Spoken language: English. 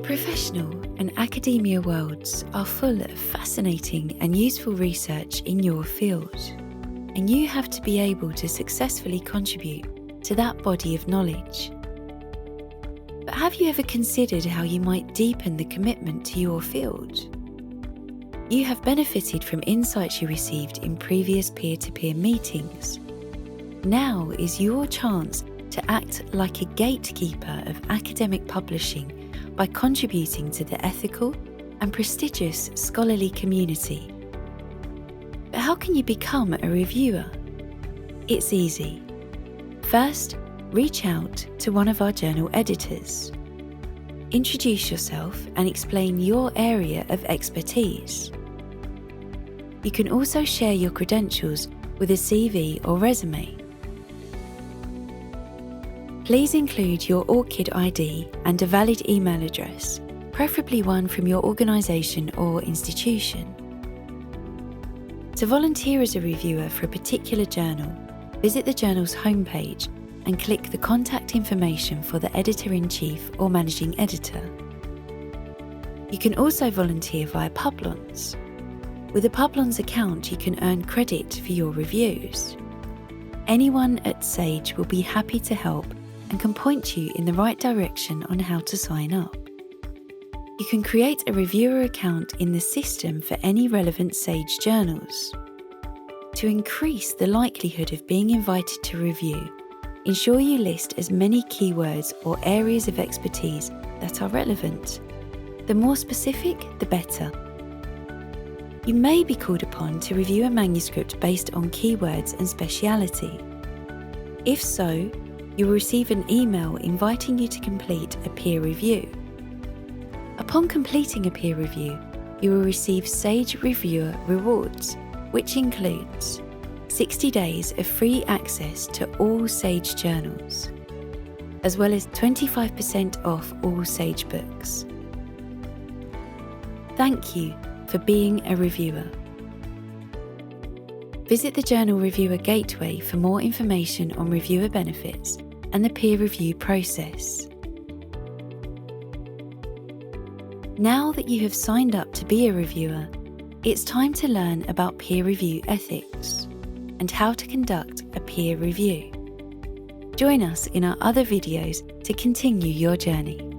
professional and academia worlds are full of fascinating and useful research in your field, and you have to be able to successfully contribute to that body of knowledge. But have you ever considered how you might deepen the commitment to your field? You have benefited from insights you received in previous peer-to-peer meetings. Now is your chance to act like a gatekeeper of academic publishing by contributing to the ethical and prestigious scholarly community. But how can you become a reviewer? It's easy. First, reach out to one of our journal editors. Introduce yourself and explain your area of expertise. You can also share your credentials with a CV or resume. Please include your ORCID ID and a valid email address, preferably one from your organisation or institution. To volunteer as a reviewer for a particular journal, visit the journal's homepage and click the contact information for the editor-in-chief or managing editor. You can also volunteer via Publons. With a Publons account, you can earn credit for your reviews. Anyone at Sage will be happy to help and can point you in the right direction on how to sign up. You can create a reviewer account in the system for any relevant Sage journals. To increase the likelihood of being invited to review, ensure you list as many keywords or areas of expertise that are relevant. The more specific, the better. You may be called upon to review a manuscript based on keywords and speciality. If so, you will receive an email inviting you to complete a peer review. Upon completing a peer review, you will receive Sage Reviewer rewards, which includes 60 days of free access to all Sage journals, as well as 25% off all Sage books. Thank you for being a reviewer. Visit the Journal Reviewer Gateway for more information on reviewer benefits and the peer review process. Now that you have signed up to be a reviewer, it's time to learn about peer review ethics and how to conduct a peer review. Join us in our other videos to continue your journey.